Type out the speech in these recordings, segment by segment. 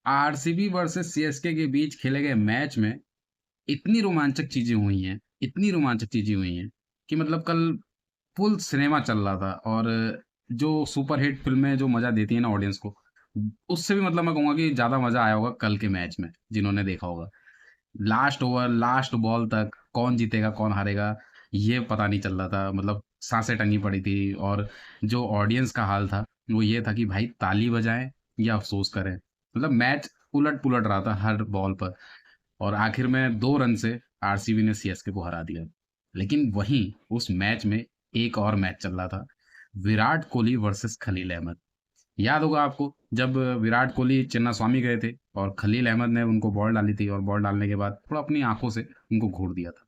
RCB versus CSK के बीच खेले गए मैच में इतनी रोमांचक चीजें हुई हैं, इतनी रोमांचक चीजें हुई हैं कि मतलब कल फुल सिनेमा चल रहा था। और जो सुपरहिट फिल्में जो मजा देती है ना ऑडियंस को, उससे भी मतलब मैं कहूंगा कि ज्यादा मजा आया होगा कल के मैच में, जिन्होंने देखा होगा। लास्ट ओवर, लास्ट बॉल तक कौन जीतेगा कौन हारेगा ये पता नहीं चल रहा था। मतलब सांसें टंगी पड़ी थी। और जो ऑडियंस का हाल था वो ये था कि भाई ताली बजाएं या अफसोस करें। मतलब मैच उलट पुलट रहा था हर बॉल पर। और आखिर में 2 रन से आरसीबी ने सीएसके को हरा दिया। लेकिन वहीं उस मैच में एक और मैच चल रहा था, विराट कोहली वर्सेस खलील अहमद। याद होगा आपको, जब विराट कोहली चिन्नास्वामी गए थे और खलील अहमद ने उनको बॉल डाली थी, और बॉल डालने के बाद थोड़ा अपनी आंखों से उनको घूर दिया था।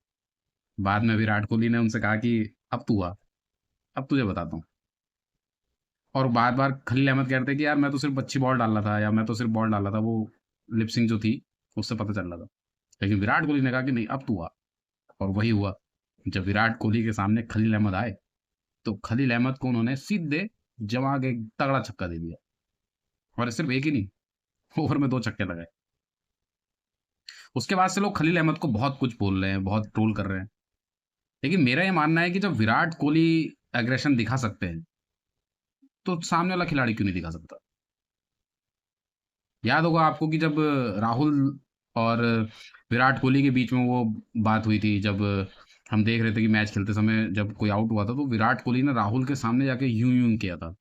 बाद में विराट कोहली ने उनसे कहा कि अब तू आ, अब तुझे बताता हूँ। और बार बार खलील अहमद कह रहे थे कि यार मैं तो सिर्फ अच्छी बॉल डाल रहा था, या मैं तो सिर्फ बॉल डाल रहा था, वो लिपसिंग जो थी उससे पता चल रहा था। लेकिन विराट कोहली ने कहा कि नहीं अब तू आ। और वही हुआ। जब विराट कोहली के सामने खलील अहमद आए तो खलील अहमद को उन्होंने सीधे जमा के एक तगड़ा छक्का दे दिया। और सिर्फ एक ही नहीं, ओवर में 2 छक्के लगाए। उसके बाद से लोग खलील अहमद को बहुत कुछ बोल रहे हैं, बहुत ट्रोल कर रहे हैं। लेकिन मेरा ये मानना है कि जब विराट कोहली एग्रेशन दिखा सकते हैं तो सामने वाला खिलाड़ी क्यों नहीं दिखा सकता। याद होगा आपको कि जब राहुल और विराट कोहली के बीच में वो बात हुई थी, जब हम देख रहे थे कि मैच खेलते समय जब कोई आउट हुआ था तो विराट कोहली ने राहुल के सामने जाके यूं यूं किया था।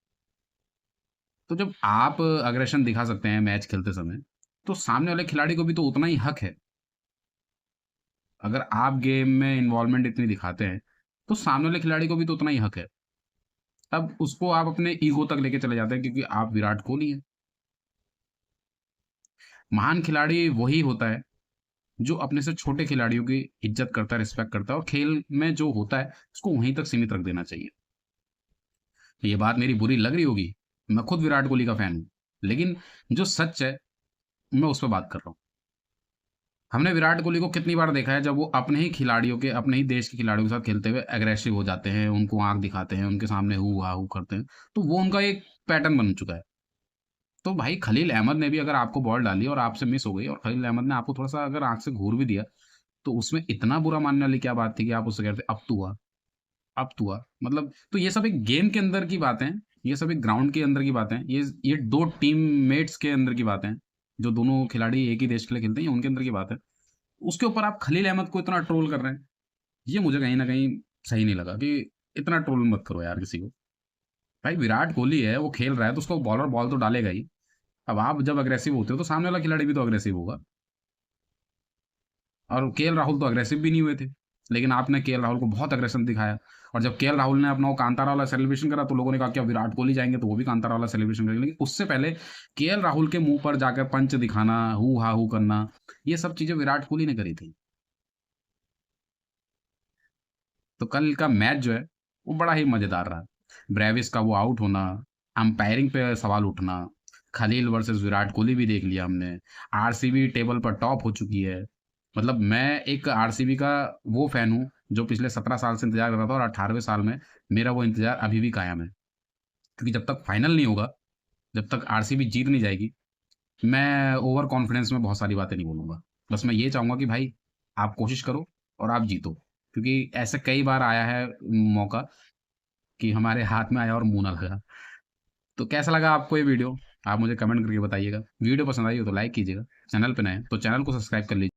तो जब आप अग्रेशन दिखा सकते हैं मैच खेलते समय, तो सामने वाले खिलाड़ी को भी तो उतना ही हक है। अगर आप गेम में इन्वॉल्वमेंट इतनी दिखाते हैं तो सामने वाले खिलाड़ी को भी तो उतना ही हक है। तब उसको आप अपने ईगो तक लेके चले जाते हैं क्योंकि आप विराट कोहली हैं। महान खिलाड़ी वही होता है जो अपने से छोटे खिलाड़ियों की इज्जत करता है, रिस्पेक्ट करता है, और खेल में जो होता है उसको वहीं तक सीमित रख देना चाहिए। ये बात मेरी बुरी लग रही होगी, मैं खुद विराट कोहली का फैन हूं, लेकिन जो सच है मैं उस पर बात कर रहा हूँ। हमने विराट कोहली को कितनी बार देखा है जब वो अपने ही खिलाड़ियों के, अपने ही देश के खिलाड़ियों के साथ खेलते हुए एग्रेसिव हो जाते हैं, उनको आंख दिखाते हैं, उनके सामने हु हा हु करते हैं। तो वो उनका एक पैटर्न बन चुका है। तो भाई खलील अहमद ने भी अगर आपको बॉल डाली और आपसे मिस हो गई, और खलील अहमद ने आपको थोड़ा सा अगर आंख से घूर भी दिया, तो उसमें इतना बुरा मानने वाली क्या बात थी कि आप उससे कहते अब तू आ, अब तू आ। मतलब तो ये सब एक गेम के अंदर की बातें हैं, ये सब एक ग्राउंड के अंदर की बातें हैं, ये 2 टीममेट्स के अंदर की बातें हैं, जो दोनों खिलाड़ी एक ही देश के लिए खेलते हैं, ये उनके अंदर की बात है। उसके ऊपर आप खलील अहमद को इतना ट्रोल कर रहे हैं, ये मुझे कहीं न कहीं सही नहीं लगा कि इतना ट्रोल मत करो यार किसी को। भाई विराट कोहली है, वो खेल रहा है तो उसको बॉलर बॉल तो डालेगा ही। अब आप जब अग्रेसिव होते हो तो सामने वाला खिलाड़ी भी तो अग्रेसिव होगा। और केएल राहुल तो अग्रेसिव भी नहीं हुए थे, लेकिन आपने केएल राहुल को बहुत अग्रेशन दिखाया। और जब केएल राहुल ने अपना वो कांतारा वाला सेलिब्रेशन करा तो लोगों ने कहा कि अब विराट कोहली जाएंगे तो वो भी कांतारा वाला सेलिब्रेशन करेंगे। लेकिन उससे पहले केएल राहुल के मुंह पर जाकर पंच दिखाना, हु हा हु करना, ये सब चीजें विराट कोहली ने करी थी। तो कल का मैच जो है वो बड़ा ही मजेदार रहा। ब्रेविस का वो आउट होना, अंपायरिंग पे सवाल उठना, खलील वर्सेस विराट कोहली भी देख लिया हमने। आरसीबी टेबल पर टॉप हो चुकी है। मतलब मैं एक आरसीबी का वो फैन हूँ जो पिछले 17 साल से इंतजार कर रहा था, और 18वें साल में मेरा वो इंतजार अभी भी कायम है। क्योंकि जब तक फाइनल नहीं होगा, जब तक आरसीबी जीत नहीं जाएगी, मैं ओवर कॉन्फिडेंस में बहुत सारी बातें नहीं बोलूंगा। बस मैं ये चाहूंगा कि भाई आप कोशिश करो और आप जीतो। क्योंकि ऐसे कई बार आया है मौका कि हमारे हाथ में आया और मुंह ना लगा। तो कैसा लगा आपको ये वीडियो, आप मुझे कमेंट करके बताइएगा। वीडियो पसंद आई हो तो लाइक कीजिएगा, चैनल पे नए हैं तो चैनल को सब्सक्राइब कर लीजिए।